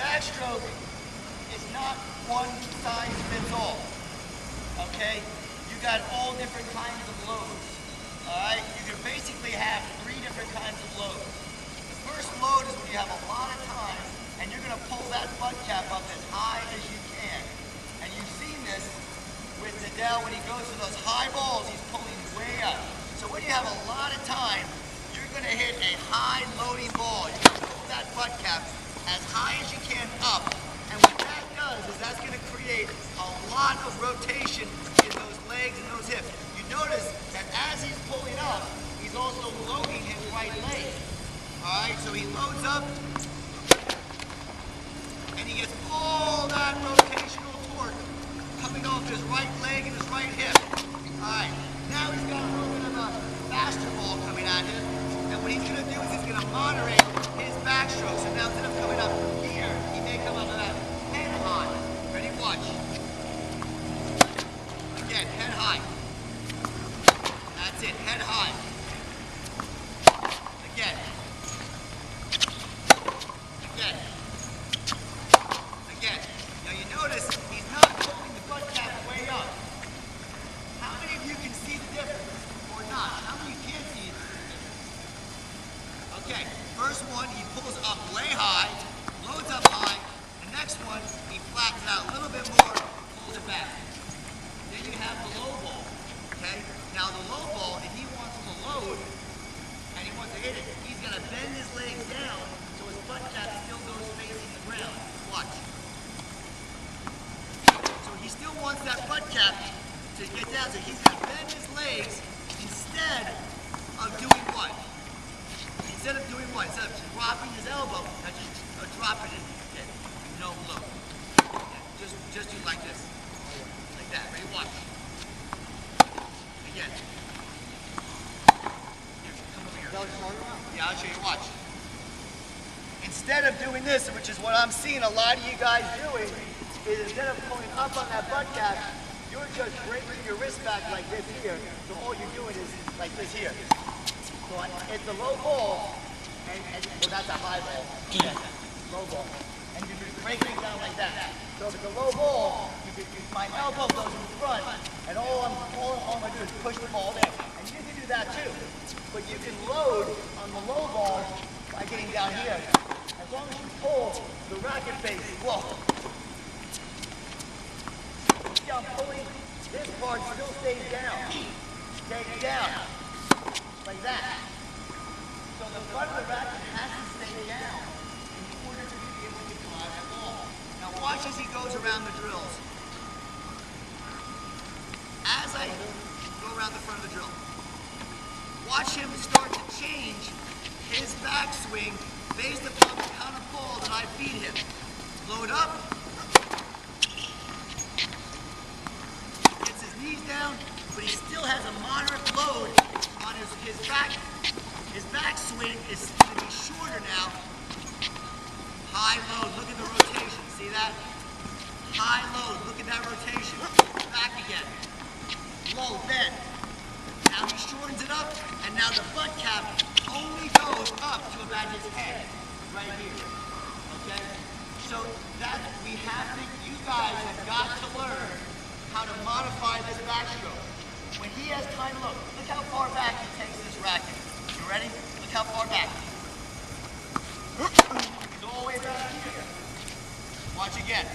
backstroke is not one size fits all. Okay? You got all different kinds of loads. Alright? You can basically have 3 different kinds of loads. The first load is when you have a lot of time and you're going to pull that butt cap up as high as you can. And you've seen this with Nadal when he goes to those high balls, he's pulling way up. So when you have a lot of time, you're going to hit a high loading ball. You're going to pull that butt cap as high as you can up. And what that does is that's going to create a lot of rotation in those legs and those hips. You notice that as he's pulling up, he's also loading his right leg. Alright, so he loads up and he gets all that rotational torque coming off his right leg and his right hip. Alright, now he's got a little bit of a faster ball coming at him. And what he's going to do is he's going to moderate his backstroke. So now instead of coming up here, he may come up with that head high. Ready? Watch. Again, head high. That's it, head high. Again. Again. Again. Now you notice he's not pulling the butt cap way up. How many of you can see the difference or not? How many of you can't see the difference? Okay, first one he pulls up way high, loads up high. The next one he flattens out a little bit more, pulls it back. Then you have the low ball. Okay? Now the low ball, if he wants to load and he wants to hit it, he's going to bend his legs down so his butt cap still goes facing the ground. Watch. So he still wants that butt cap to get down, so he's going to bend his legs instead of doing what? Instead of doing what? Instead of dropping his elbow, now just dropping it. Okay. No load. Yeah. Just do like this. Like that. Ready? Watch. Again. Here, come over here. Yeah, I'll show you. Watch. Instead of doing this, which is what I'm seeing a lot of you guys doing, is instead of pulling up on that butt cap, you're just breaking your wrist back like this here. So all you're doing is like this here. So it's a low ball, and well, that's a high ball. Yeah. Low ball. And you're breaking it down like that. So if it's a low ball, my elbow goes in front, and all I'm going to do is push the ball down. And you can do that too. But you can load on the low ball by getting down here. As long as you pull the racket face, whoa. See, I'm pulling, this part still stays down. Stay down. Like that. So the front of the racket has to stay down in order to be able to drive that ball. Now watch as he goes around the drills. As I go around the front of the drill, watch him start to change his backswing based upon the kind of ball that I feed him. Load up. Gets his knees down, but he still has a moderate load on his back. His backswing is going to be shorter now. High load, look at the rotation, see that? High load, look at that rotation. Back again. Low, bend. Now he shortens it up, and now the butt cap only goes up to about his head, right here. Okay? So that you guys have got to learn how to modify this backstroke. When he has time, look how far back he takes this racket. You ready? Look how far back. He's all the way back here. Watch again.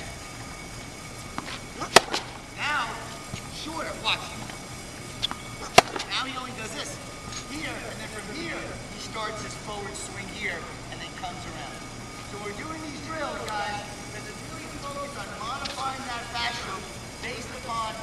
Now, shorter, watch. Now he only does this here, and then from here, he starts his forward swing here, and then comes around. So we're doing these drills, guys, that is really focused on modifying that backstroke based upon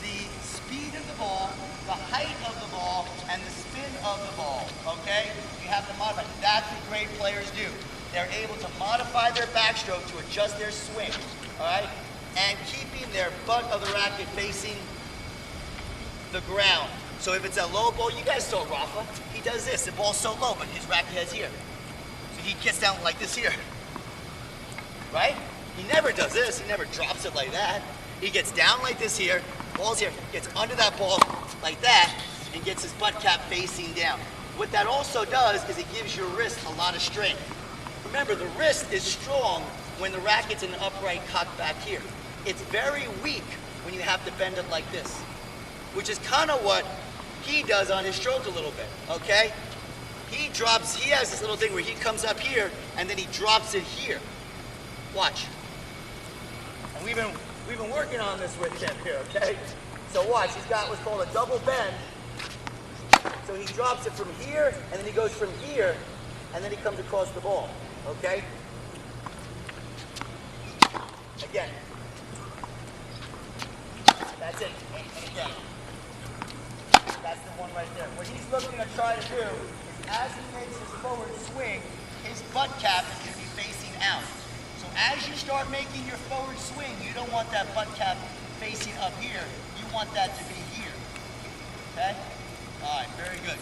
the speed of the ball, the height of the ball, and the spin of the ball, okay? You have to modify. That's what great players do. They're able to modify their backstroke to adjust their swing, all right? And keeping their butt of the racket facing the ground. So if it's a low ball, you guys saw Rafa, he does this. The ball's so low, but his racket head's here. So he gets down like this here, right? He never does this. He never drops it like that. He gets down like this here, ball's here, gets under that ball like that, and gets his butt cap facing down. What that also does is it gives your wrist a lot of strength. Remember, the wrist is strong when the racket's in the upright cocked back here. It's very weak when you have to bend it like this, which is kind of what he does on his stroke a little bit, okay? He has this little thing where he comes up here and then he drops it here. Watch. And we've been working on this with him here, okay? So watch, he's got what's called a double bend. So he drops it from here, and then he goes from here, and then he comes across the ball, okay? Again. That's it, and again. That's the one right there. What he's looking to try to do is as he makes his forward swing, his butt cap is going to be facing out. So as you start making your forward swing, you don't want that butt cap facing up here. You want that to be here. Okay? All right, very good.